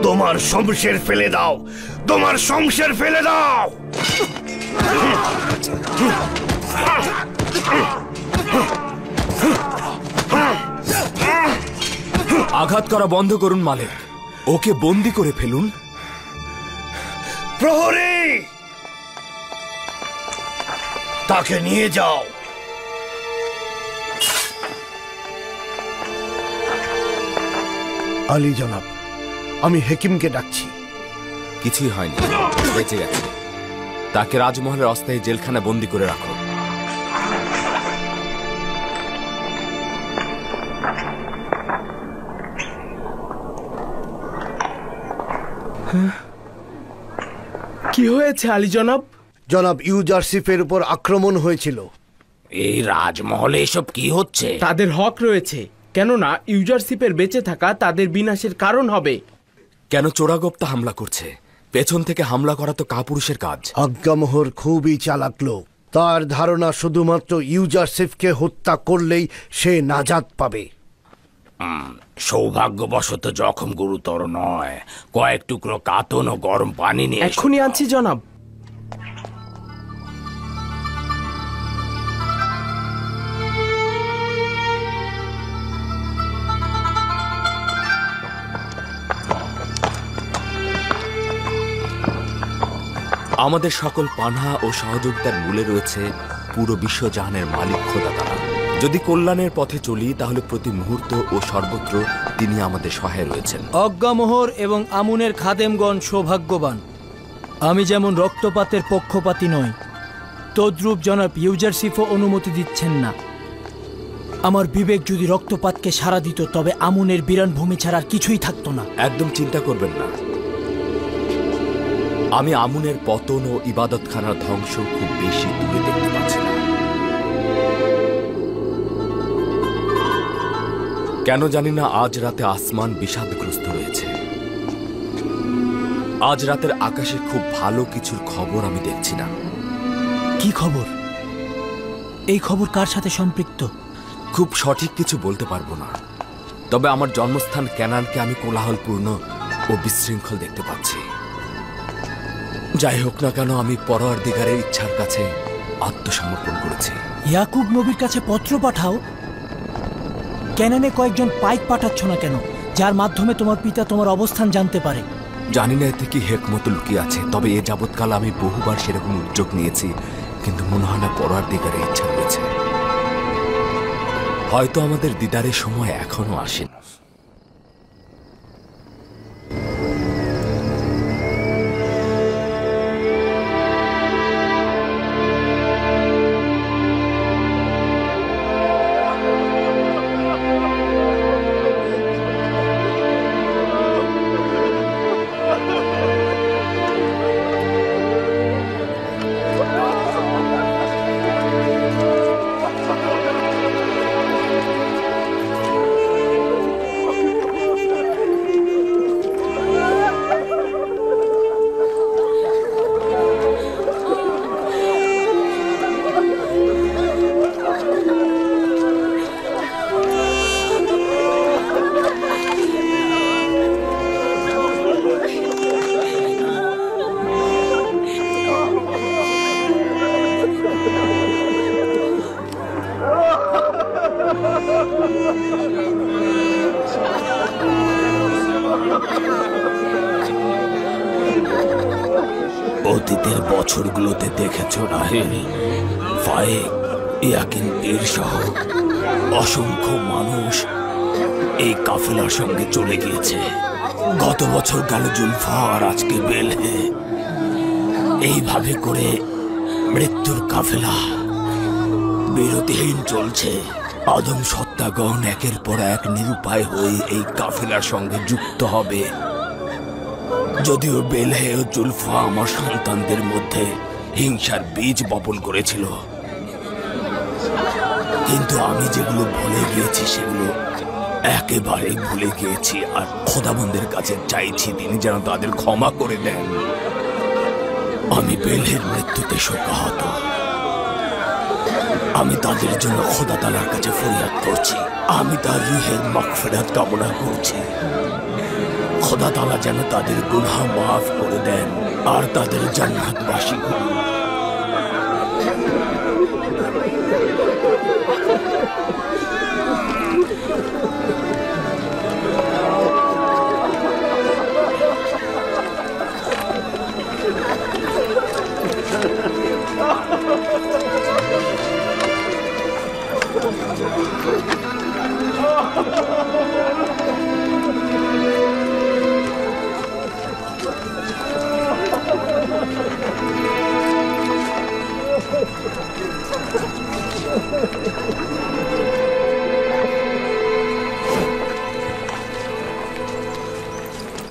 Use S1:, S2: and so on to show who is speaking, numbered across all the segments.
S1: তোমার শমশের ফেলে দাও, তোমার শমশের ফেলে দাও।
S2: আঘাত করা বন্ধ করুন মালিক, ওকে বন্দি করে ফেলুন।
S1: প্রহরী, তাকে নিয়ে যাও।
S3: আলী জনাব, আমি হেকিমকে ডাকছি।
S2: কিছুই হয়নি, বেঁচে গেছে। তাকে রাজমহলের অস্থায়ী জেলখানা বন্দি করে রাখো।
S4: কি হয়েছে আলী জনাব?
S3: জনাব, ইউজারশিপের উপর আক্রমণ হয়েছিল।
S5: এই রাজমহলে এসব কি হচ্ছে?
S4: তাদের হক রয়েছে, কেননা ইউজারশিপের বেঁচে থাকা তাদের বিনাশের কারণ হবে।
S2: কেন চোরাগোপ্তা হামলা করছে? পেছন থেকে হামলা করা তো কাপুরুষের কাজ।
S3: আজ্ঞামোহর খুবই চালাক লোক। তার ধারণা শুধুমাত্র ইউজারশিপকে হত্যা করলেই সে নাজাত পাবে।
S5: সৌভাগ্যবশত জখম গুরুতর নয়। কয়েক টুকরো কাতন ও গরম পানি নিয়ে
S4: এক্ষুনি আনছি জনাব।
S2: আমাদের সকল পানাহা ও সহযোগিতার মূলে রয়েছে পুরো বিশ্বজাহানের মালিক খোদা তাআলা। যদি কল্যাণের পথে চলি তাহলে প্রতি মুহূর্ত ও সর্বত্র তিনি আমাদের সহায় রয়েছেন।
S6: অজ্ঞামোহর এবং আমুনের খাদেমগণ সৌভাগ্যবান। আমি যেমন রক্তপাতের পক্ষপাতী নই, তদ্রূপ জনাব ইউজারশিপও অনুমতি দিচ্ছেন না। আমার বিবেক যদি রক্তপাতকে সাড়া দিত তবে আমুনের বিরান ভূমি ছাড়া আর কিছুই থাকতো না।
S2: একদম চিন্তা করবেন না, আমি আমুনের পতন ও ইবাদতখানার ধ্বংস খুব বেশি দূরে দেখতে পাচ্ছি না। কেন জানি না আজ রাতে আসমান বিষাদগ্রস্ত রয়েছে। আজ রাতের আকাশে খুব ভালো কিছুর খবর আমি দেখছি না।
S6: কি খবর? এই খবর কার সাথে সম্পৃক্ত?
S2: খুব সঠিক কিছু বলতে পারবো না, তবে আমার জন্মস্থান ক্যানানকে আমি কোলাহলপূর্ণ ও বিশৃঙ্খল দেখতে পাচ্ছি। যাই হোক না কেন, আমি পরওয়ারদিগারের ইচ্ছার কাছে আত্মসমর্পণ করেছি।
S6: ইয়াকুব নবীর কাছে পত্র পাঠাও? ক্যানানে কয়েকজন পাইক পাঠাচ্ছ না কেন, যার মাধ্যমে তোমার পিতা তোমার অবস্থান জানতে পারে?
S2: জানি না এতে কি হেকমত লুকিয়ে আছে, তবে এ যাবৎকাল আমি বহুবার সেরকম উদ্যোগ নিয়েছি, কিন্তু মনে হয় না পরওয়ারদিগারের ইচ্ছা রয়েছে। হয়তো আমাদের দিদারের সময় এখনো আসেনি।
S5: অতীতের বছরগুলোতে দেখেছ রাহেল, ফায়েক, ইয়াকিন পীর সহ অসংখ্য মানুষ এই কাফেলার সঙ্গে চলে গিয়েছে। গত বছর গেল জুলফা আর আজকে বেলহে। এইভাবে করে মৃত্যুর কাফেলা বিরতিহীন চলছে। আদম সত্তাগণ একের পর এক নিরুপায় হয়ে এই কাফেলার সঙ্গে যুক্ত হবে। যদিও বেলহে ও জুলফা আমার সন্তানদের মধ্যে হিংসার বীজ বপন করেছিল, কিন্তু আমি যেগুলো ভুলে গিয়েছি সেগুলো একেবারে ভুলে গিয়েছি। আর খোদাবন্দের কাছে চাইছি তিনি যেন তাদের ক্ষমা করে দেন। আমি বেলহের মৃত্যুতে শোকাহত। আমি তাদের জন্য খোদা তাআলার কাছে ফরিয়াদ করছি। আমি তার রুহের মাগফিরাত কামনা করছি। খোদা তাআলা যেন তাদের গুনাহ মাফ করে দেন আর তাদের জান্নাতবাসী করুন।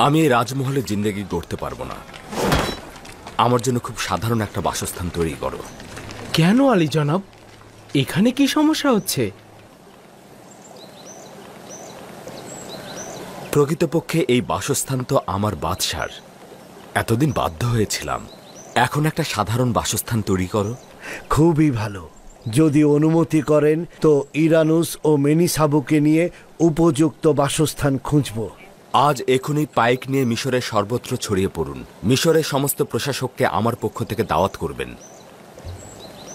S2: আমি এই রাজমহলে জিন্দেগি গড়তে পারবো না। আমার জন্য খুব সাধারণ একটা বাসস্থান তৈরি করো।
S4: কেন আলী জনাব, এখানে কি সমস্যা হচ্ছে?
S2: প্রকৃতপক্ষে এই বাসস্থান তো আমার বাদশার। এতদিন বাধ্য হয়েছিলাম, এখন একটা সাধারণ বাসস্থান তৈরি করো।
S3: খুবই ভালো। যদি অনুমতি করেন তো ইরানুস ও মেনিসাবুকে নিয়ে উপযুক্ত বাসস্থান খুঁজব।
S2: আজ এখনই পাইক নিয়ে মিশরের সর্বত্র ছড়িয়ে পড়ুন। মিশরের সমস্ত প্রশাসককে আমার পক্ষ থেকে দাওয়াত করবেন।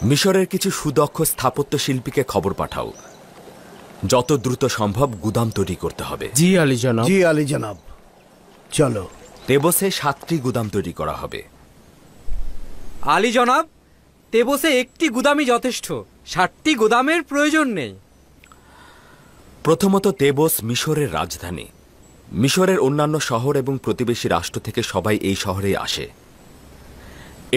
S2: মিশরের কিছু সুদক্ষ স্থাপত্য শিল্পীকে খবর পাঠাও। যত দ্রুত সম্ভব গুদাম তৈরি করতে হবে।
S4: জি আলী জনাব।
S3: জি আলী জনাব। চলো।
S2: তেবসে 7টি গুদাম তৈরি করা হবে।
S7: আলী জনাব, তেবসে একটি গুদামই যথেষ্ট, 7টি গুদামের প্রয়োজন নেই।
S2: প্রথমত, তেবস মিশরের রাজধানী। মিশরের অন্যান্য শহর এবং প্রতিবেশী রাষ্ট্র থেকে সবাই এই শহরে আসে।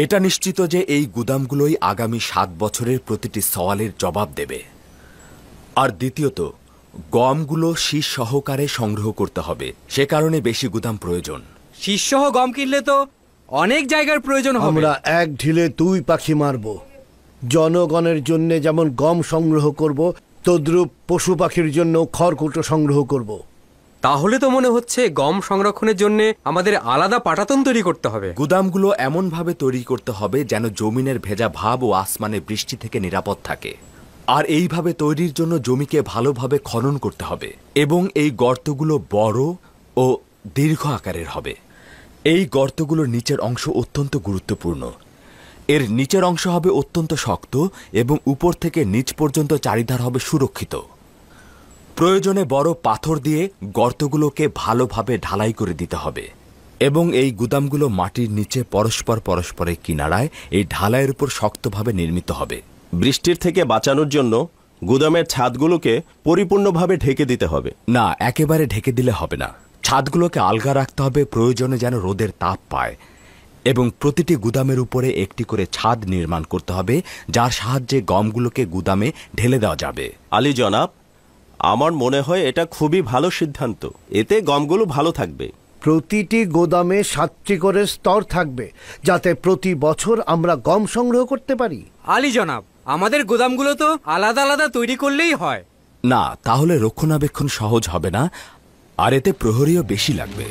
S2: এটা নিশ্চিত যে এই গুদামগুলোই আগামী 7 বছরের প্রতিটি সওয়ালের জবাব দেবে। আর দ্বিতীয়ত, গমগুলো শীষ সহকারে সংগ্রহ করতে হবে, সে কারণে বেশি গুদাম প্রয়োজন।
S7: শীষসহ গম কিনলে তো অনেক জায়গার প্রয়োজন হবে।
S3: আমরা এক ঢিলে 2 পাখি মারব। জনগণের জন্য যেমন গম সংগ্রহ করব, তদ্রূপ পশু পাখির জন্য খড়কুটো সংগ্রহ করব।
S8: তাহলে তো মনে হচ্ছে গম সংরক্ষণের জন্য আমাদের আলাদা পাটাতন তৈরি করতে হবে।
S2: গুদামগুলো এমনভাবে তৈরি করতে হবে যেন জমিনের ভেজা ভাব ও আসমানে বৃষ্টি থেকে নিরাপদ থাকে। আর এইভাবে তৈরির জন্য জমিকে ভালোভাবে খনন করতে হবে এবং এই গর্তগুলো বড় ও দীর্ঘ আকারের হবে। এই গর্তগুলোর নিচের অংশ অত্যন্ত গুরুত্বপূর্ণ। এর নিচের অংশ হবে অত্যন্ত শক্ত এবং উপর থেকে নিচ পর্যন্ত চারিধার হবে সুরক্ষিত। প্রয়োজনে বড় পাথর দিয়ে গর্তগুলোকে ভালোভাবে ঢালাই করে দিতে হবে এবং এই গুদামগুলো মাটির নিচে পরস্পরের কিনারায় এই ঢালাইয়ের উপর শক্তভাবে নির্মিত হবে।
S9: বৃষ্টির থেকে বাঁচানোর জন্য গুদামের ছাদগুলোকে পরিপূর্ণভাবে ঢেকে দিতে হবে।
S2: না, একেবারে ঢেকে দিলে হবে না। ছাদগুলোকে আলগা রাখতে হবে, প্রয়োজনে যেন রোদের তাপ পায়। এবং প্রতিটি গুদামের উপরে একটি করে ছাদ নির্মাণ করতে হবে, যার সাহায্যে গমগুলোকে গুদামে ঢেলে দেওয়া যাবে।
S9: আলী জনাব, আমার মনে হয় এটা খুবই ভালো সিদ্ধান্ত। এতে গমগুলো ভালো থাকবে।
S3: প্রতিটি গোদামে 7টি করে স্তর থাকবে, যাতে প্রতি বছর আমরা গম সংগ্রহ করতে পারি।
S7: আলী জনাব, আমাদের গোদামগুলো তো আলাদা আলাদা তৈরি করলেই হয়।
S2: না, তাহলে রক্ষণাবেক্ষণ সহজ হবে না, আর এতে প্রহরীও বেশি লাগবে।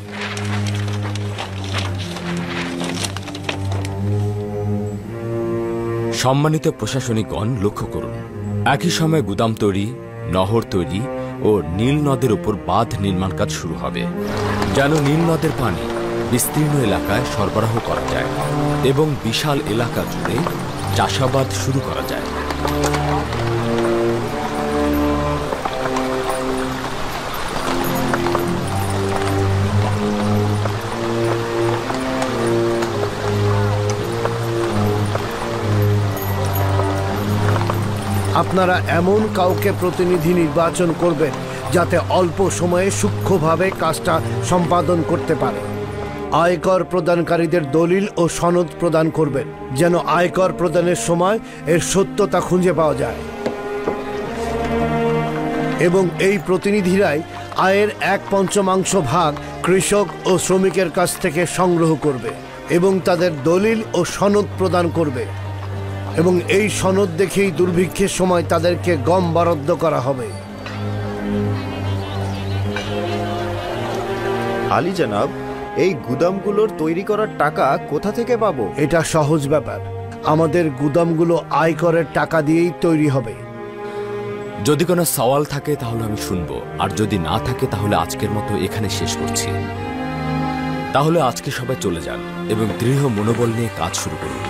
S2: সম্মানিত প্রশাসনিকগণ, লক্ষ্য করুন, একই সময় গুদাম তৈরি, নহর তৈরি ও নীল নদের উপর বাঁধ নির্মাণ কাজ শুরু হবে, যেন নীল নদের পানি বিস্তীর্ণ এলাকায় সরবরাহ করা যায় এবং বিশাল এলাকা জুড়ে চাষাবাদ শুরু করা যায়।
S3: আপনারা এমন কাউকে প্রতিনিধি নির্বাচন করবেন যাতে অল্প সময়ে সূক্ষ্মভাবে কাজটা সম্পাদন করতে পারে। আয়কর প্রদানকারীদের দলিল ও সনদ প্রদান করবেন, যেন আয়কর প্রদানের সময় এর সত্যতা খুঁজে পাওয়া যায়। এবং এই প্রতিনিধিরাই আয়ের 1/5 ভাগ কৃষক ও শ্রমিকের কাছ থেকে সংগ্রহ করবে এবং তাদের দলিল ও সনদ প্রদান করবে। এবং এই সনদ দেখেই দুর্ভিক্ষের সময় তাদেরকে গম বরাদ্দ করা হবে।
S10: আলী জনাব, এই গুদামগুলোর তৈরি করার টাকা কোথা থেকে পাবো?
S3: এটা সহজ ব্যাপার। আমাদের গুদামগুলো আয়করের টাকা দিয়েই তৈরি হবে।
S2: যদি কোনো সওয়াল থাকে তাহলে আমি শুনবো, আর যদি না থাকে তাহলে আজকের মতো এখানে শেষ করছি। তাহলে আজকে সবাই চলে যান এবং দৃঢ় মনোবল নিয়ে কাজ শুরু করুন।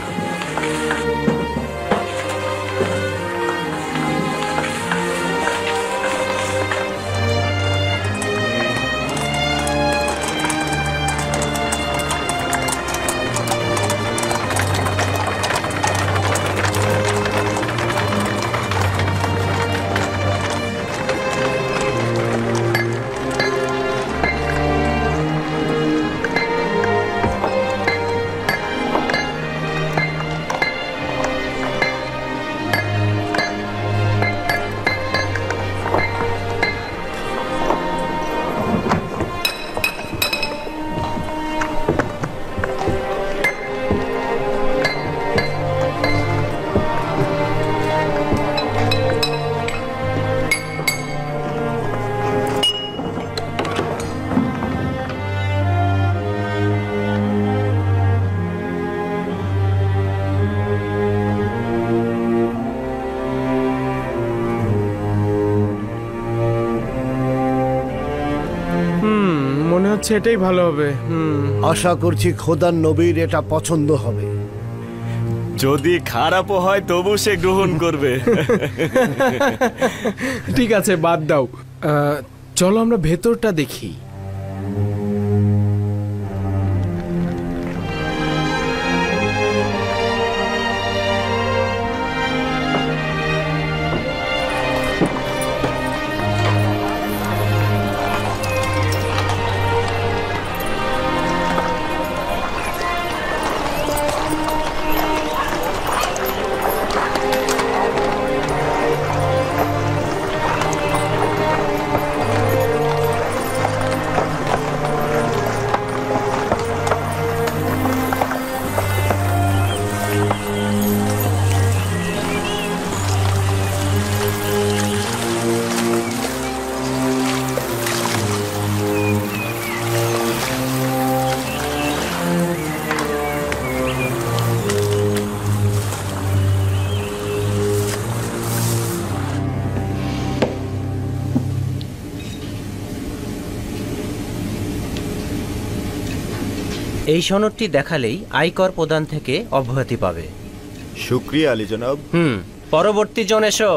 S4: মনে হচ্ছে এটাই ভালো হবে।
S3: আশা করছি খোদার নবীর এটা পছন্দ হবে।
S9: যদি খারাপও হয় তবু সে গ্রহণ করবে।
S4: ঠিক আছে, বাদ দাও। চলো আমরা ভেতরটা দেখি।
S11: এই সনদটি দেখালেই আয়কর প্রদান থেকে অব্যাহতি পাবে।
S10: শুকরিয়া আলী জনাব।
S11: পরবর্তী জন এসো।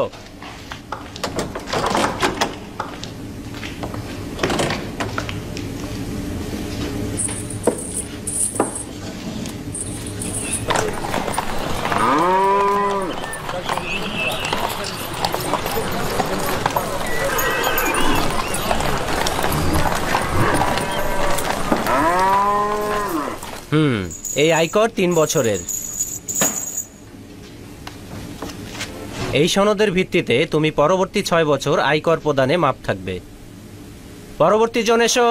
S11: এই আয়কর 3 বছরের। এই সনদের ভিত্তিতে তুমি পরবর্তী 6 বছর আয়কর প্রদানে মাপ থাকবে। পরবর্তী জন এসো।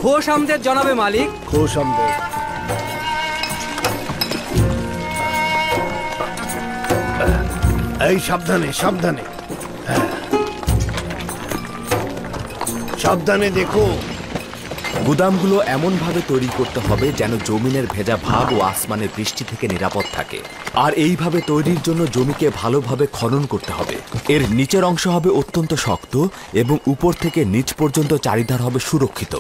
S7: খোশ আমদের জনাবে মালিক।
S3: খোশ আমদের। এই সাবধানে সাবধানে, সাবধানে দেখো।
S2: গুদামগুলো এমনভাবে তৈরি করতে হবে যেন জমিনের ভেজা ভাগ ও আসমানের বৃষ্টি থেকে নিরাপদ থাকে। আর এইভাবে তৈরির জন্য জমিকে ভালোভাবে খনন করতে হবে। এর নিচের অংশ হবে অত্যন্ত শক্ত এবং উপর থেকে নিচ পর্যন্ত চারিধার হবে সুরক্ষিত।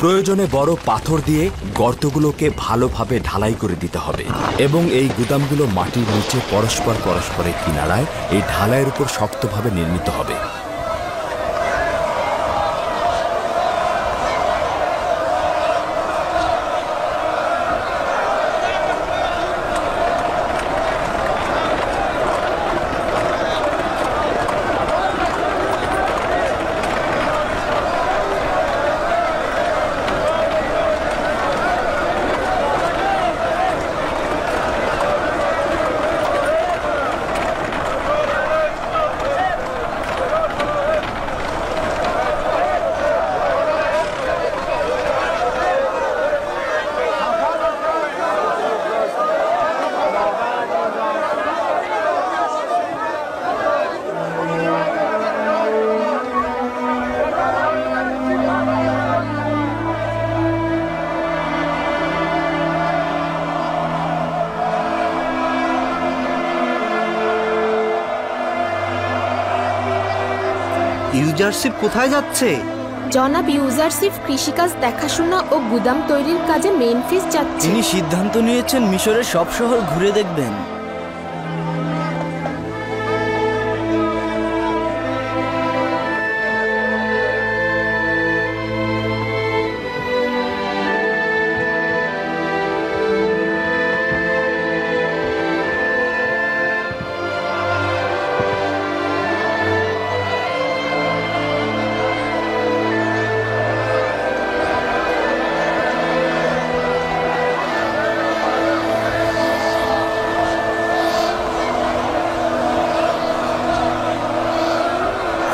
S2: প্রয়োজনে বড় পাথর দিয়ে গর্তগুলোকে ভালোভাবে ঢালাই করে দিতে হবে এবং এই গুদামগুলো মাটির নিচে পরস্পরের কিনারায় এই ঢালাইয়ের উপর শক্তভাবে নির্মিত হবে।
S12: ইউজারশিপ কোথায় যাচ্ছে?
S13: জনাব ইউজারশিপ কৃষিকাজ দেখাশোনা ও গুদাম তৈরির কাজে মেমফিস যাচ্ছে।
S14: তিনি সিদ্ধান্ত নিয়েছেন মিশরের সব শহর ঘুরে দেখবেন।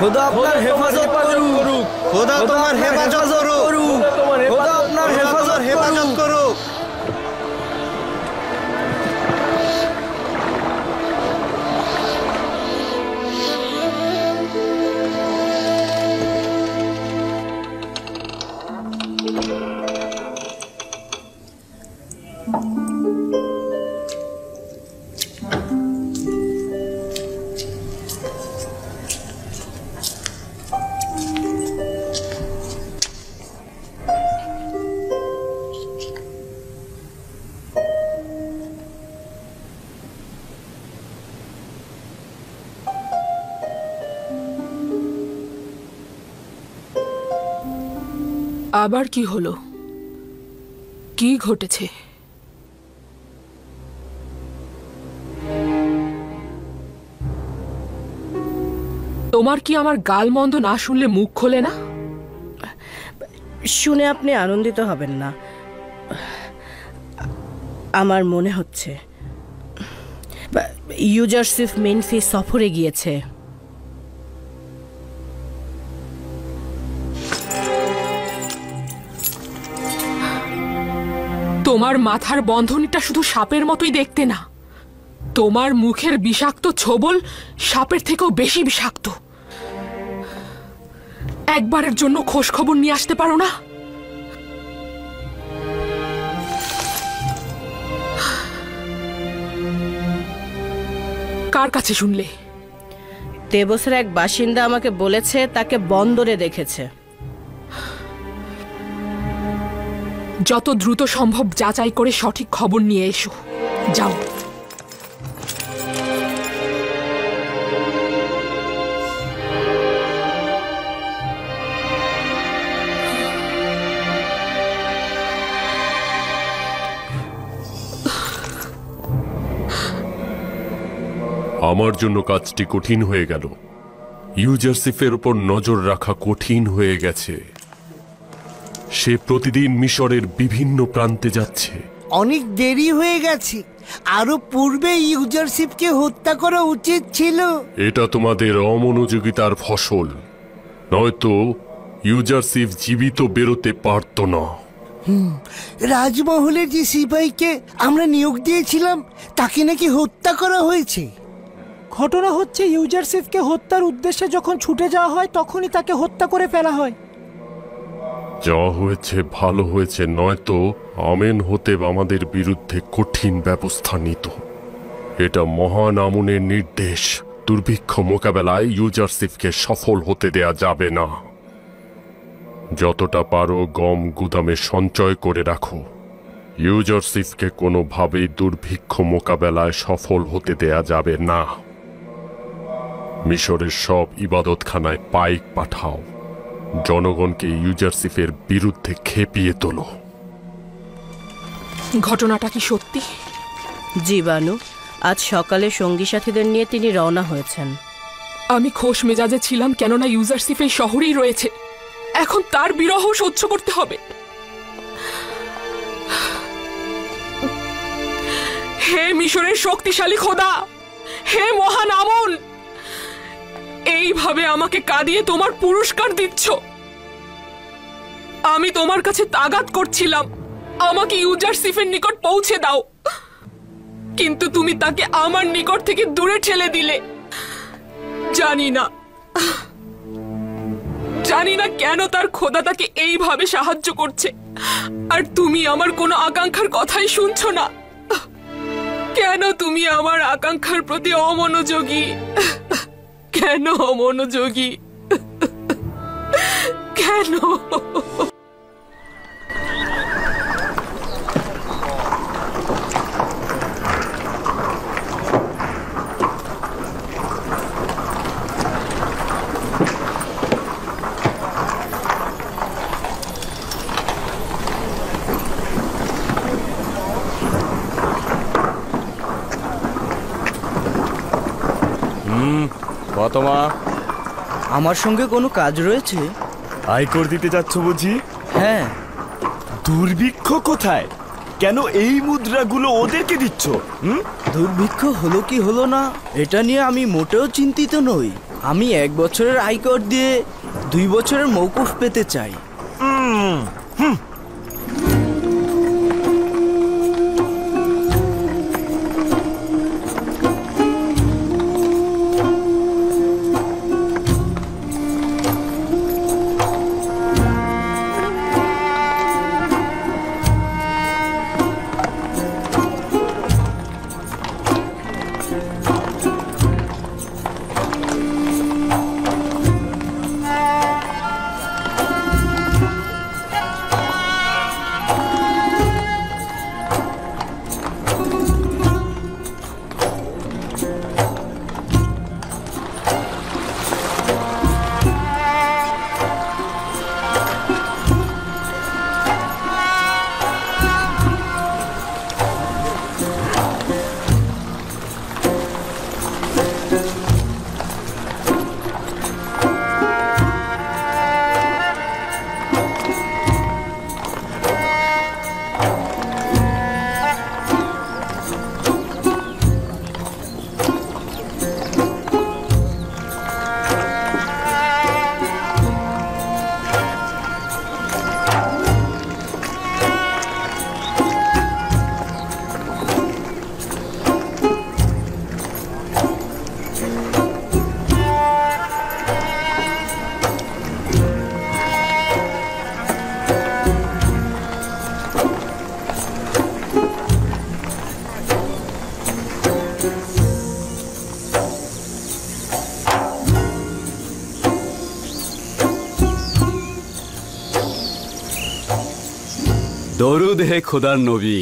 S14: খোদা আপনার হেফাজত করুক।
S12: খোদা তোমার হেফাজত করুক। খোদা আপনার হেফাজত করুক।
S15: আবার কি হলো? কি ঘটেছে? তোমার কি আমার গালমন্দ না শুনলে মুখ খোলে না?
S16: শুনে আপনি আনন্দিত হবেন না। আমার মনে হচ্ছে ইউজারশিপ মেমফিস সফরে গিয়েছে।
S15: তোমার মাথার বন্ধনীটা শুধু সাপের মতোই দেখতে না, তোমার মুখের বিষাক্ত ছোবল সাপের থেকেও বেশি বিষাক্ত। একবারের জন্য খোঁজ খবর নিয়ে আসতে পারো না? কার কাছে শুনলে?
S16: তেবসের এক বাসিন্দা আমাকে বলেছে তাকে বন্দরে দেখেছে।
S15: যত দ্রুত সম্ভব যাচাই করে সঠিক খবর নিয়ে এসো। যাও।
S17: আমার জন্য কাজটি কঠিন হয়ে গেল। ইউজারশিপের উপর নজর রাখা কঠিন হয়ে গেছে। সে প্রতিদিন মিশরের বিভিন্ন প্রান্তে যাচ্ছে।
S18: অনেক দেরি হয়ে গেছে। আরো পূর্বে ইউজারশিপকে হত্যা করা উচিত ছিল।
S17: এটা তোমাদের অমনোযোগিতার ফসল, নয়তো ইউজারশিপ জীবিত বেরোতে পারত না।
S18: রাজমহলের যে সিপাহীকে আমরা নিয়োগ দিয়েছিলাম তাকে নাকি হত্যা করা হয়েছে।
S19: ঘটনা হচ্ছে ইউজারশিপকে হত্যার উদ্দেশ্যে যখন ছুটে যাওয়া হয় তখনই তাকে হত্যা করে ফেলা হয়।
S17: যা হয়েছে ভালো হয়েছে, নয়তো আমেন হতে আমাদের বিরুদ্ধে কঠিন ব্যবস্থা নিত। এটা মহান আমনের নির্দেশ। দুর্ভিক্ষ মোকাবেলায় ইউজারশিপকে সফল হতে দেয়া যাবে না। যতটা পারো গম গুদামে সঞ্চয় করে রাখো। ইউজারশিপকে কোনোভাবেই দুর্ভিক্ষ মোকাবেলায় সফল হতে দেয়া যাবে না। মিশরের সব ইবাদতখানায় পাইক পাঠাও। জনগণকে ইউজারশিপের বিরুদ্ধে খেপিয়ে তোলো।
S15: ঘটনাটা কি সত্যি?
S16: জীবাণু আজ সকালে সঙ্গী সাথীদের নিয়ে তিনি রওনা হয়েছেন।
S15: আমি খোশ মেজাজে ছিলাম, কেননা ইউজারশিপ এই শহরেই রয়েছে। এখন তার বিরহ সহ্য করতে হবে। হে মিশরের শক্তিশালী খোদা, হে মহান আমন, এইভাবে আমাকে কাঁদিয়ে তোমার পুরস্কার দিচ্ছ। আমি তোমার কাছে তাগাদ করছিলাম আমাকে ইউজারশিপের নিকট পৌঁছে দাও, কিন্তু তুমি তাকে আমার নিকট থেকে দূরে ঠেলে দিলে। জানি না কেন তার খোদা তাকে এইভাবে সাহায্য করছে, আর তুমি আমার কোনো আকাঙ্ক্ষার কথাই শুনছো না। কেন তুমি আমার আকাঙ্ক্ষার প্রতি অমনোযোগী? কেন অমনোযোগী? কেন?
S12: কত মা?
S14: আমার সঙ্গে কোনো কাজ রয়েছে?
S12: আয়কর দিতে যাচ্ছ বুঝি?
S14: হ্যাঁ।
S12: দুর্ভিক্ষ কোথায়? কেন এই মুদ্রাগুলো ওদেরকে দিচ্ছ?
S14: দুর্ভিক্ষ হলো কি হলো না এটা নিয়ে আমি মোটেও চিন্তিত নই। আমি 1 বছরের আয়কর দিয়ে 2 বছরের মৌকুফ পেতে চাই।
S5: দরুদ হে খোদার নবী।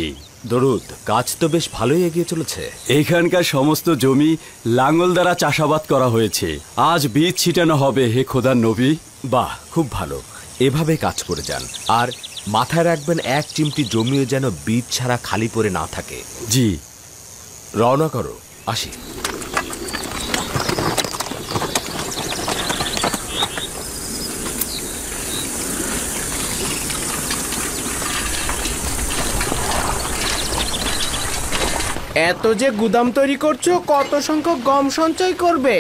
S2: দরুদ। কাজ তো বেশ ভালোই এগিয়ে চলেছে।
S5: এইখানকার সমস্ত জমি লাঙ্গল দ্বারা চাষাবাদ করা হয়েছে। আজ বীজ ছিটানো হবে হে খোদার নবী।
S2: বাহ, খুব ভালো। এভাবে কাজ করে যান। আর মাথায় রাখবেন, 1 চিমটি জমিও যেন বীজ ছাড়া খালি পড়ে না থাকে।
S5: জি।
S2: রওনা করো, আসি।
S4: এত যে গুদাম তৈরি করছো, কত সংখ্যক গম সঞ্চয় করবে?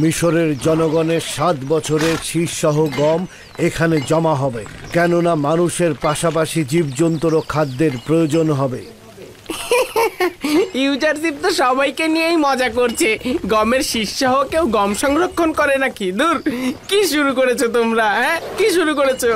S3: মিশরের জনগণের 7 বছরের শীষসহ গম এখানে জমা হবে, কেননা মানুষের পাশাপাশি জীবজন্তুরও খাদ্যের প্রয়োজন হবে।
S4: ইউজারশিপ তো সবাইকে নিয়েই মজা করছে। গমের শীর্ষসহ কেউ গম সংরক্ষণ করে নাকি? দূর, কি শুরু করেছো তোমরা? হ্যাঁ, কি শুরু করেছো?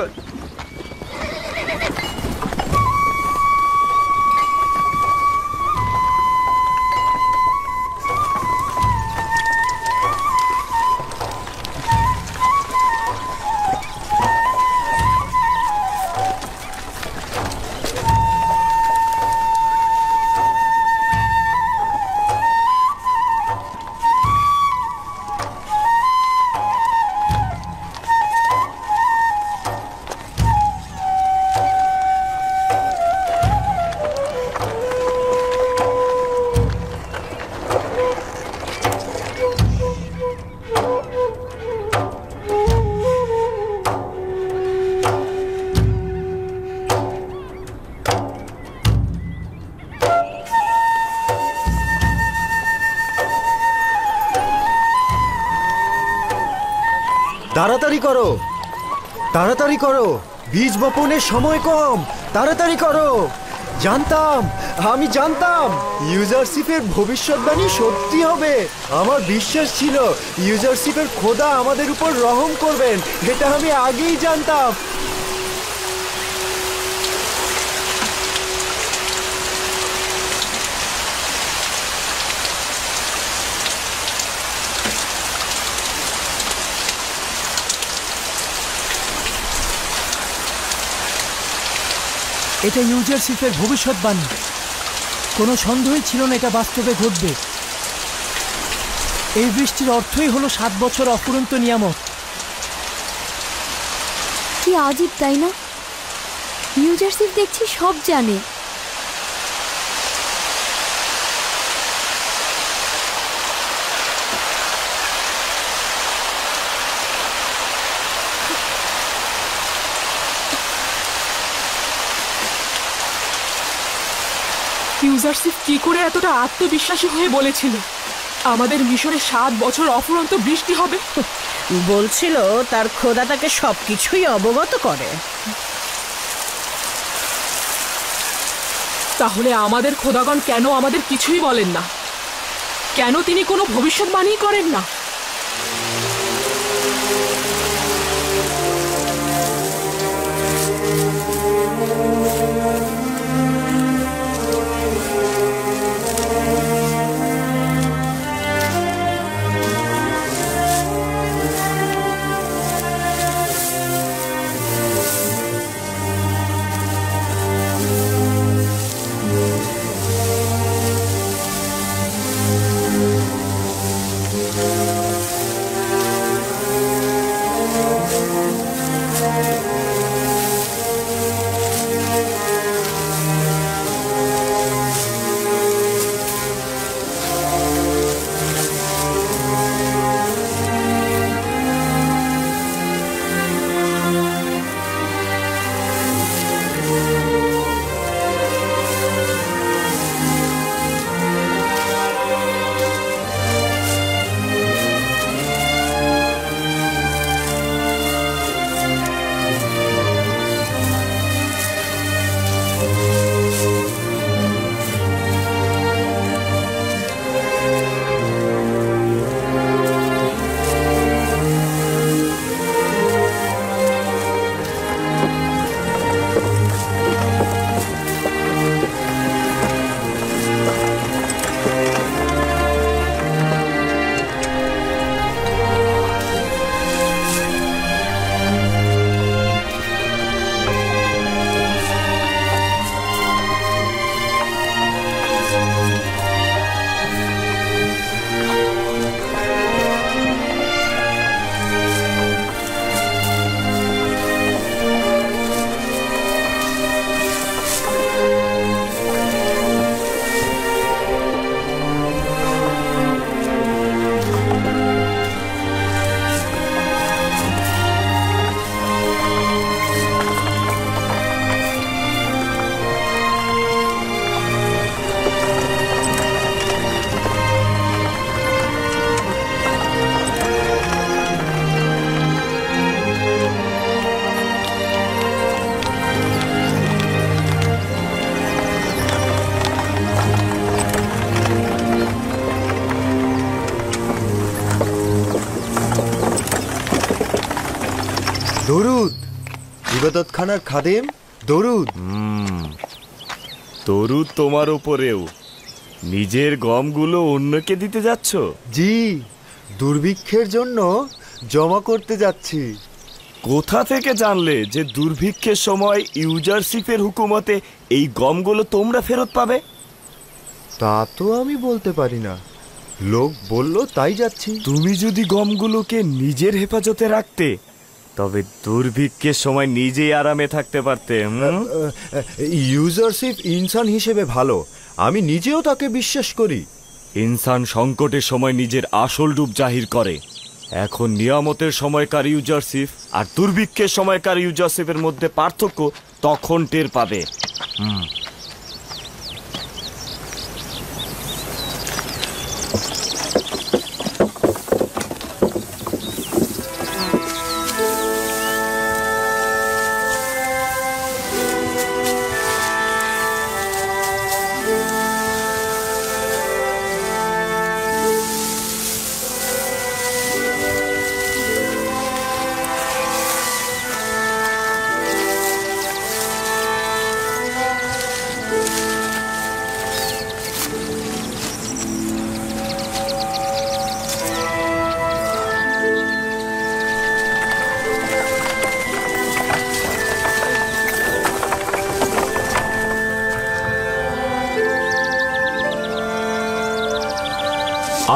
S10: তাড়াতাড়ি করো, তাড়াতাড়ি করো, বীজ বপনের সময় কম, তাড়াতাড়ি করো। আমি জানতাম ইউজারশিপের ভবিষ্যৎবাণী সত্যি হবে। আমার বিশ্বাস ছিল ইউজারশিপের খোদা আমাদের উপর রহম করবেন, এটা আমি আগেই জানতাম।
S6: এটা ইউজারশিপের ভবিষ্যৎবাণী। কোনো সন্দেহই ছিল না এটা বাস্তবে ঘটবে। এই বৃষ্টির অর্থই হলো 7 বছর অফুরন্ত নিয়ামত।
S20: কি আজীব, তাই না? ইউজারশিপ দেখছি সব জানে।
S15: ইউজারশিপ কি করে এতটা আত্মবিশ্বাসী হয়ে বলেছিল আমাদের মিশরে 7 বছর অফুরন্ত বৃষ্টি হবে?
S16: বলছিল তার খোদা তাকে সবকিছুই অবগত করে।
S15: তাহলে আমাদের খোদাগণ কেন আমাদের কিছুই বলেন না? কেন তিনি কোনো ভবিষ্যৎবাণী করেন না?
S10: দরুদ ইবাদতখানার খাদেম, দরুদ।
S9: দরুদ তোমার ওপরেও। নিজের গমগুলো অন্যকে দিতে যাচ্ছ?
S10: জি, দুর্ভিক্ষের জন্য জমা করতে যাচ্ছি।
S9: কোথা থেকে জানলে যে দুর্ভিক্ষের সময় ইউজারশিপের হুকুমতে এই গমগুলো তোমরা ফেরত পাবে?
S10: তা তো আমি বলতে পারি না, লোক বলল তাই যাচ্ছি।
S9: তুমি যদি গমগুলোকে নিজের হেফাজতে রাখতে তবে দুর্ভিক্ষের সময় নিজেই আরামে থাকতে পারতে।
S10: ইউজারশিপ ইনসান হিসেবে ভালো, আমি নিজেও তাকে বিশ্বাস করি।
S9: ইনসান সংকটের সময় নিজের আসল রূপ জাহির করে। এখন নিয়ামতের সময়কার ইউজারশিপ আর দুর্ভিক্ষের সময়কার ইউজারশিপের মধ্যে পার্থক্য তখন টের পাবে।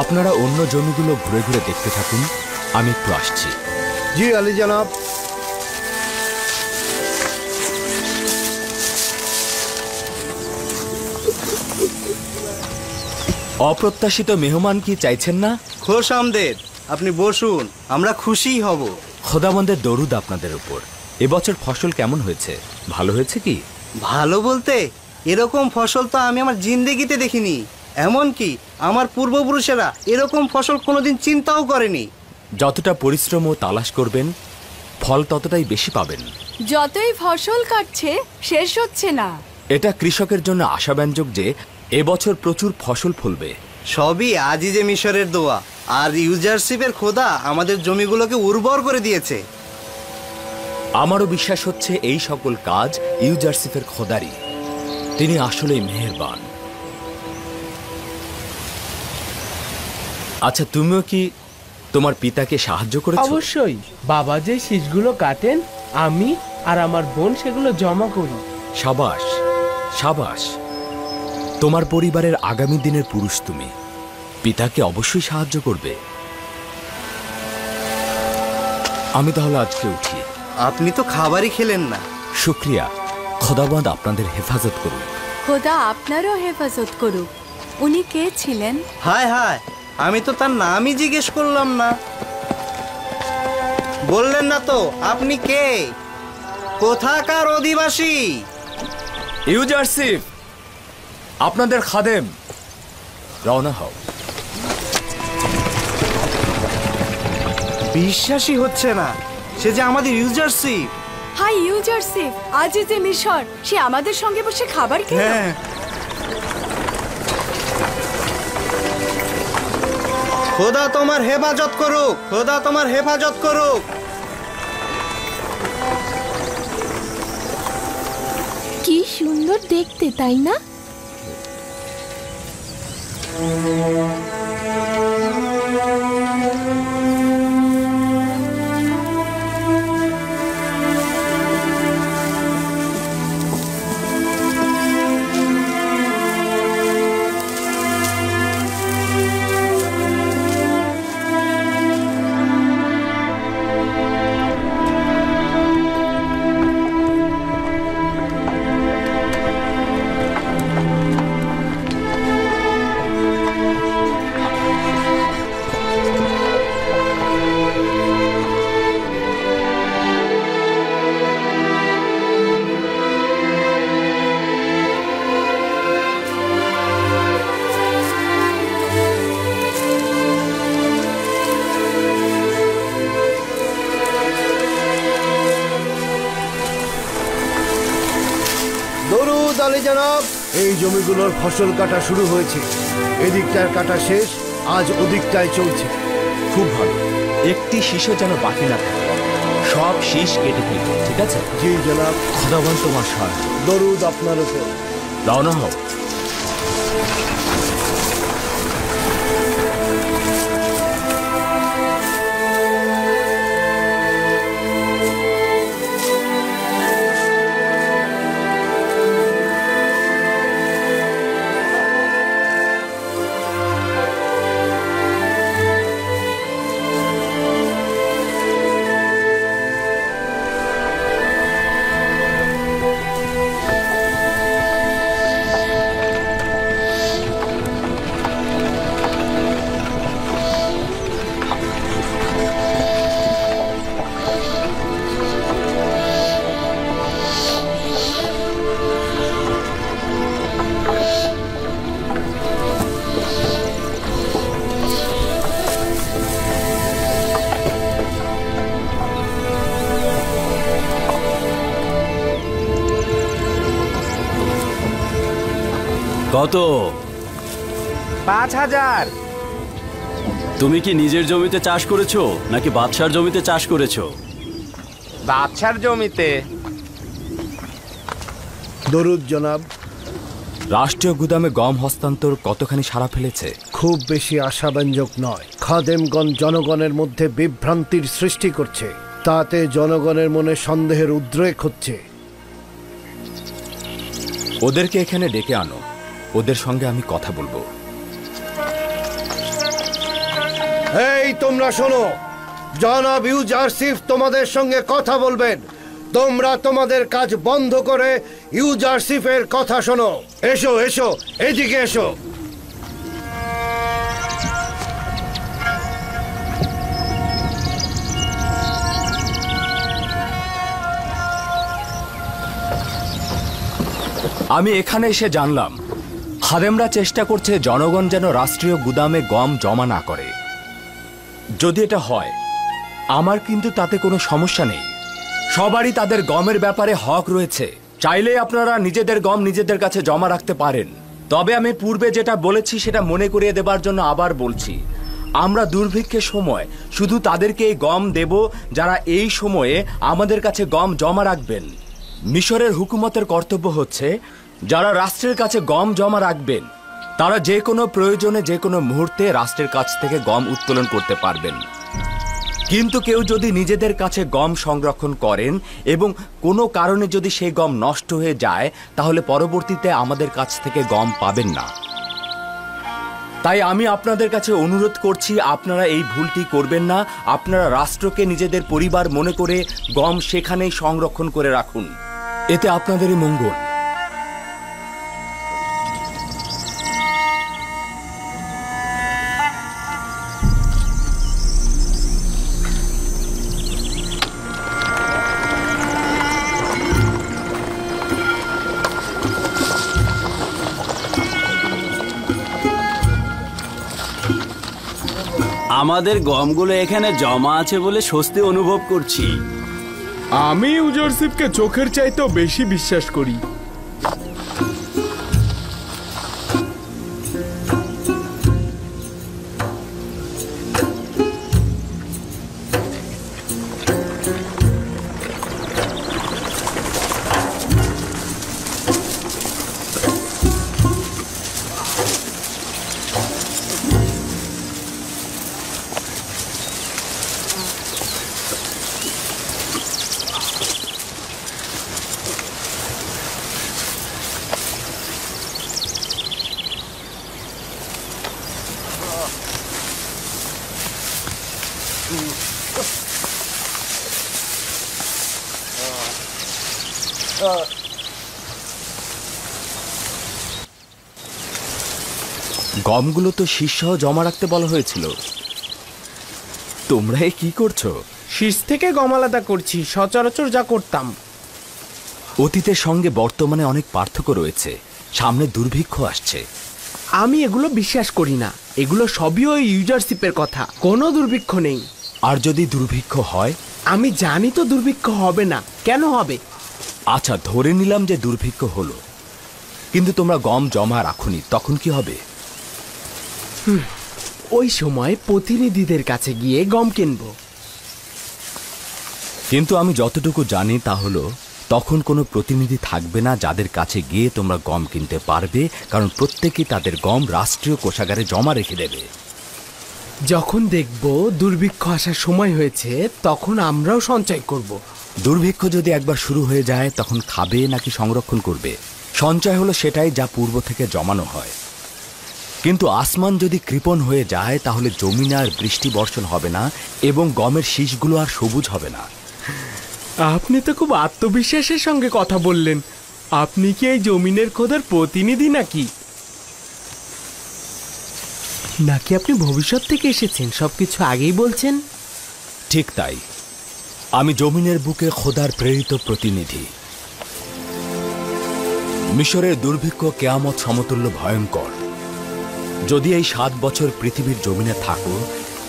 S2: আপনারা অন্য জমিগুলো ঘুরে ঘুরে দেখতে থাকুন, আমি একটু আসছি।
S3: জি আলী জনাব।
S2: অপ্রত্যাশিত মেহমান কি চাইছেন না?
S14: খোশ আমদের, আপনি বসুন, আমরা খুশিই হব।
S2: খোদাবন্দের দরুদ আপনাদের উপর। এবছর ফসল কেমন হয়েছে? ভালো হয়েছে কি?
S14: ভালো বলতে এরকম ফসল তো আমি আমার জিন্দেগিতে দেখিনি। এমনকি আমার পূর্বপুরুষেরা এরকম ফসল কোনোদিন চিন্তাও করেনি।
S2: যতটা পরিশ্রম ও তালাশ করবেন, ফল ততটাই বেশি পাবেন।
S20: যতই ফসল কাটছে শেষ হচ্ছে না।
S2: এটা কৃষকের জন্য আশাব্যঞ্জক যে এবছর প্রচুর ফসল ফলবে।
S14: সবই আজিজে মিশরের দোয়া আর ইউজারশিপের খোদা আমাদের জমিগুলোকে উর্বর করে দিয়েছে।
S2: আমারও বিশ্বাস হচ্ছে এই সকল কাজ ইউজারশিপের খোদারই। তিনি আসলেই মেহেরবান। আচ্ছা, তুমিও কি তোমার পিতাকে সাহায্য করেছো?
S4: অবশ্যই। বাবা যে শীষগুলো কাটেন, আমি আর আমার বোন সেগুলো জমা করি।
S2: সাবাস সাবাস, তোমার পরিবারের আগামী দিনের পুরুষ তুমি। পিতাকে অবশ্যই সাহায্য করবে। আমি তাহলে আজকে উঠি।
S14: আপনি তো খাবারই খেলেন না।
S2: শুক্রিয়া। খোদাবন্দ আপনাদের হেফাজত করুন।
S20: খোদা আপনারও হেফাজত করুক। উনি কে ছিলেন?
S14: হায় হায়, আমি তো তার নামই জিজ্ঞেস করলাম না। বললেন না তো আপনি কে, কোথাকার অধিবাসী?
S2: ইউজারশিপ, আপনাদের খাদেম। রওনা হও।
S14: বিশ্বাসই হচ্ছে না, সে যে আমাদের ইউজারশিপ।
S20: হাই ইউজারশিপ, আজিজে মিশর, সে আমাদের সঙ্গে বসে খাবার খেলো।
S14: হ্যাঁ, খোদা তোমার হেফাজত করুক, খোদা তোমার হেফাজত করুক।
S13: কি সুন্দর দেখতে, তাই না?
S3: দরুদ আলী জনাব। এই জমিগুলোর ফসল কাটা শুরু হয়েছে। এদিকটার কাটা শেষ, আজ ওদিকটায় চলছে।
S2: খুব ভালো। একটি শীষও যেন বাকি না থাকে। সব শীষ কেটে ফেলবে, ঠিক আছে?
S3: জি জনাব।
S2: খোদাবন্দ তোমার সাহায্য।
S3: দরুদ আপনার উপর।
S2: রওনা হও।
S5: কত?
S4: 5000।
S5: তুমি কি নিজের জমিতে চাষ করেছো নাকি বাদশার জমিতে চাষ করেছো?
S4: বাদশার জমিতে।
S3: দরুদ জনাব।
S2: রাষ্ট্রীয় গুদামে গম হস্তান্তর কতখানি সাড়া ফেলেছে?
S3: খুব বেশি আশাব্যঞ্জক নয়। খাদেমগণ জনগণের মধ্যে বিভ্রান্তির সৃষ্টি করছে, তাতে জনগণের মনে সন্দেহের উদ্রেক হচ্ছে।
S2: ওদেরকে এখানে ডেকে আনো, ওদের সঙ্গে আমি কথা বলবো।
S3: এই তোমরা শোনো, জনাব ইউজারশিপ তোমাদের সঙ্গে কথা বলবেন। তোমরা তোমাদের কাজ বন্ধ করে ইউজারশিপের কথা শোনো। এসো এসো, এদিকে এসো।
S2: আমি এখানে এসে জানলাম খাদেমরা চেষ্টা করছে জনগণ যেন রাষ্ট্রীয় গুদামে গম জমা না করে। যদি এটা হয় আমার কিন্তু তাতে কোনো সমস্যা নেই। সবারই তাদের গমের ব্যাপারে হক রয়েছে। চাইলে আপনারা নিজেদের গম নিজেদের কাছে জমা রাখতে পারেন। তবে আমি পূর্বে যেটা বলেছি সেটা মনে করিয়ে দেবার জন্য আবার বলছি, আমরা দুর্ভিক্ষের সময় শুধু তাদেরকে এই গম দেব যারা এই সময়ে আমাদের কাছে গম জমা রাখবেন। মিশরের হুকুমতের কর্তব্য হচ্ছে যারা রাষ্ট্রের কাছে গম জমা রাখবেন তারা যে কোনো প্রয়োজনে যে কোনো মুহূর্তে রাষ্ট্রের কাছ থেকে গম উত্তোলন করতে পারবেন। কিন্তু কেউ যদি নিজেদের কাছে গম সংরক্ষণ করেন এবং কোনো কারণে যদি সেই গম নষ্ট হয়ে যায় তাহলে পরবর্তীতে আমাদের কাছ থেকে গম পাবেন না। তাই আমি আপনাদের কাছে অনুরোধ করছি, আপনারা এই ভুলটি করবেন না। আপনারা রাষ্ট্রকে নিজেদের পরিবার মনে করে গম সেখানেই সংরক্ষণ করে রাখুন, এতে আপনাদেরই মঙ্গল।
S14: আমাদের গমগুলো এখানে জমা আছে বলে স্বস্তি অনুভব করছি।
S4: আমি ইউজারশিপকে চোখের চাইতেও বেশি বিশ্বাস করি।
S2: গমগুলো তো শীর্ষসহ জমা রাখতে বলা হয়েছিল। তোমরা কি করছো?
S4: শীষ থেকে গম আলাদা করছি, সচরাচর যা করতাম।
S2: অতীতের সঙ্গে বর্তমানে অনেক পার্থক্য রয়েছে। সামনে দুর্ভিক্ষ আসছে।
S4: আমি এগুলো বিশ্বাস করি না। এগুলো সবই ওই ইউজারশিপের কথা। কোনো দুর্ভিক্ষ নেই।
S2: আর যদি দুর্ভিক্ষ হয়?
S4: আমি জানি তো দুর্ভিক্ষ হবে না। কেন হবে?
S2: আচ্ছা, ধরে নিলাম যে দুর্ভিক্ষ হলো, কিন্তু তোমরা গম জমা রাখুনি, তখন কি হবে?
S4: ওই সময় প্রতিনিধিদের কাছে গিয়ে গম কিনবো।
S2: কিন্তু আমি যতটুকু জানি তা হলো তখন কোনো প্রতিনিধি থাকবে না যাদের কাছে গিয়ে তোমরা গম কিনতে পারবে, কারণ প্রত্যেকেই তাদের গম রাষ্ট্রীয় কোষাগারে জমা রেখে দেবে।
S4: যখন দেখব দুর্ভিক্ষ আসার সময় হয়েছে তখন আমরাও সঞ্চয় করব।
S2: দুর্ভিক্ষ যদি একবার শুরু হয়ে যায় তখন খাবে নাকি সংরক্ষণ করবে? সঞ্চয় হলো সেটাই যা পূর্ব থেকে জমানো হয়। কিন্তু আসমান যদি কৃপণ হয়ে যায় তাহলে জমিনে আর বৃষ্টি বর্ষণ হবে না এবং গমের শীষগুলো আর সবুজ হবে না।
S4: আপনি তো খুব আত্মবিশ্বাসের সঙ্গে কথা বললেন। আপনি কি এই জমিনের খোদার প্রতিনিধি নাকি? নাকি আপনি ভবিষ্যৎ থেকে এসেছেন, সবকিছু আগেই বলছেন?
S2: ঠিক তাই, আমি জমিনের বুকে খোদার প্রেরিত প্রতিনিধি। মিশরের দুর্ভিক্ষ কেয়ামত সমতুল্য ভয়ঙ্কর। যদি এই 7 বছর পৃথিবীর জমিনে থাকো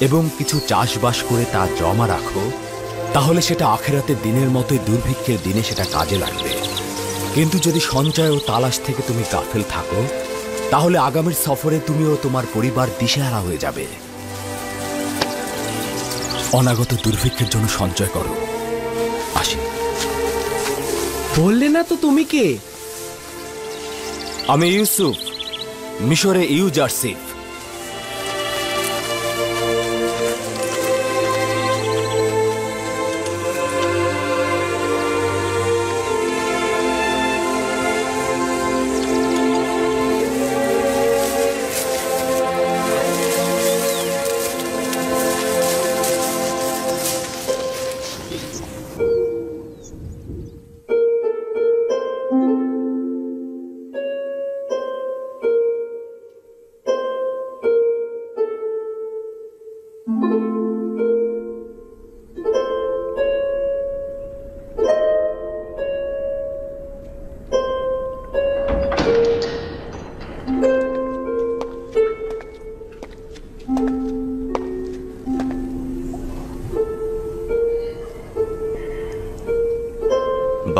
S2: এবং কিছু চাষবাস করে তা জমা রাখো তাহলে সেটা আখেরাতের দিনের মতোই দুর্ভিক্ষের দিনে সেটা কাজে লাগবে। কিন্তু যদি সঞ্চয় ও তালাশ থেকে তুমি গাফেল থাকো তাহলে আগামীর সফরে তুমিও তোমার পরিবার দিশেহারা হয়ে যাবে। অনাগত দুর্ভিক্ষের জন্য সঞ্চয় করো। আসি।
S4: বললে না তো তুমি কে?
S2: আমি ইউসুফ, মিশরে ইউজারশিপ।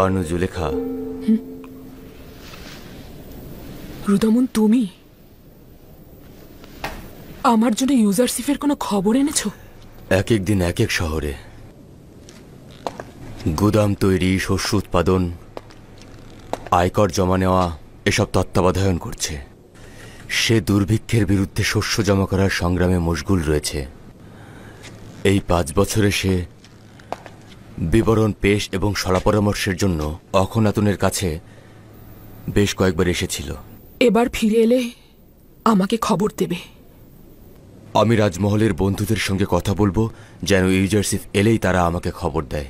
S21: বানু, জুলেখা।
S15: রুদামন, তুমি আমার জন্য ইউজারশিপের কোনো খবর এনেছো?
S21: এক এক দিন এক এক শহরে গুদাম তৈরি, শস্য উৎপাদন, আয়কর জমা নেওয়া এসব তত্ত্বাবধান করছে। সে দুর্ভিক্ষের বিরুদ্ধে শস্য জমা করার সংগ্রামে মশগুল রয়েছে। এই 5 বছরে সে বিবরণ পেশ এবং সলা পরামর্শের জন্য অখনাতুনের কাছে বেশ কয়েকবার এসেছিল।
S15: এবার ফিরে এলে আমাকে খবর দেবে।
S21: আমি রাজমহলের বন্ধুদের সঙ্গে কথা বলবো যেন ইউজারশিপ এলেই তারা আমাকে খবর দেয়।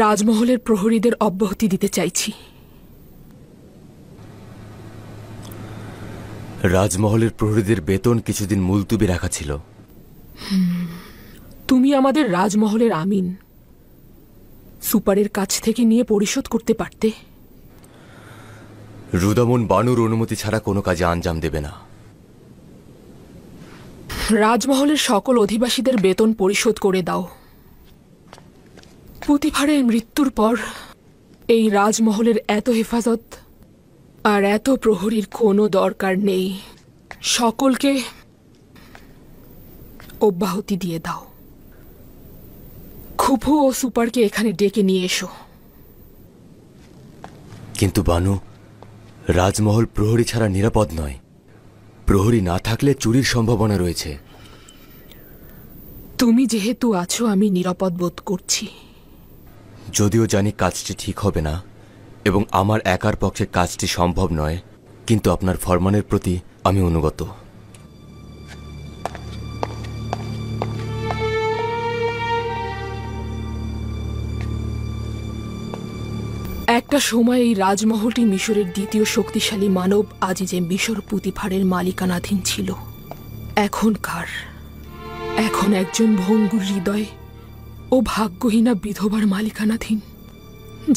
S15: রাজমহলের প্রহরীদের অব্যাহতি দিতে চাইছি।
S21: রাজমহলের প্রহরীদের বেতন কিছুদিন মুলতুবি রাখা ছিল।
S15: তুমি আমাদের রাজমহলের আমিন, সুপারের কাছ থেকে নিয়ে পরিশোধ করতে পারতে।
S21: রুদামন বানুর অনুমতি ছাড়া কোনো কাজে আঞ্জাম দেবে না।
S15: রাজমহলের সকল অধিবাসীদের বেতন পরিশোধ করে দাও। পুতিফারের মৃত্যুর পর এই রাজমহলের এত হেফাজত আর এত প্রহরীর কোনো দরকার নেই। সকলকে অব্যাহতি দিয়ে দাও। খুফু ও সুপারকে এখানে ডেকে নিয়ে এসো।
S21: কিন্তু বানু, রাজমহল প্রহরী ছাড়া নিরাপদ নয়। প্রহরী না থাকলে চুরির সম্ভাবনা রয়েছে।
S15: তুমি যেহেতু আছো, আমি নিরাপদ বোধ করছি।
S21: যদিও জানি কাজটি ঠিক হবে না এবং আমার একার পক্ষে কাজটি সম্ভব নয়, কিন্তু আপনার ফরমানের প্রতি আমি অনুগত।
S15: একটা সময় এই রাজমহলটি মিশরের দ্বিতীয় শক্তিশালী মানব আজিজে মিশর পুতিফারের মালিকানাধীন ছিল। এখন একজন ভঙ্গুর হৃদয় ও ভাগ্যহীনা বিধবার মালিকানাধীন,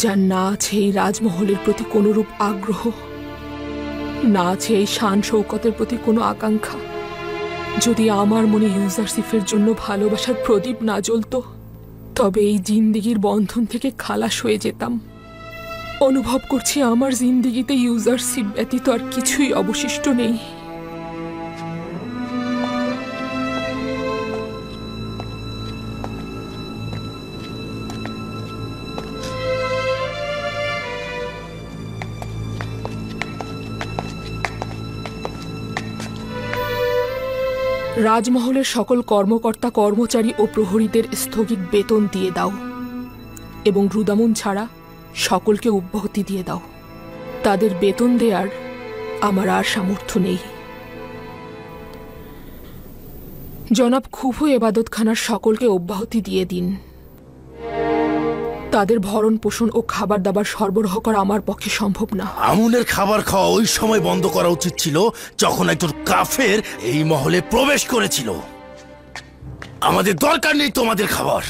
S15: যার না আছে এই রাজমহলের প্রতি কোনরূপ আগ্রহ, না আছে এই শান শৌকতের প্রতি কোনো আকাঙ্ক্ষা। যদি আমার মনে ইউজারশিপের জন্য ভালোবাসার প্রদীপ না জ্বলত, তবে এই জিন্দিগির বন্ধন থেকে খালাস হয়ে যেতাম। অনুভব করছি আমার জিন্দিগিতে ইউজারশিপ ব্যতীত আর কিছুই অবশিষ্ট নেই। রাজমহলের সকল কর্মকর্তা, কর্মচারী ও প্রহরীদের স্থগিত বেতন দিয়ে দাও এবং রুদামন ছাড়া সকলকে অব্যাহতি দিয়ে দাও। তাদের বেতন দেওয়ার আমার আর সামর্থ্য নেই। জনাব খুফু এবাদতখানার সকলকে অব্যাহতি দিয়ে দিন। তাদের ভরণ পোষণ ও খাবার দাবার সরবরাহ করা আমার পক্ষে সম্ভব না।
S1: আমুনের খাবার খাওয়া ওই সময় বন্ধ করা উচিত ছিল যখন একজন কাফের এই মহলে প্রবেশ করেছিল। আমাদের দরকার নেই তোমাদের খাবার।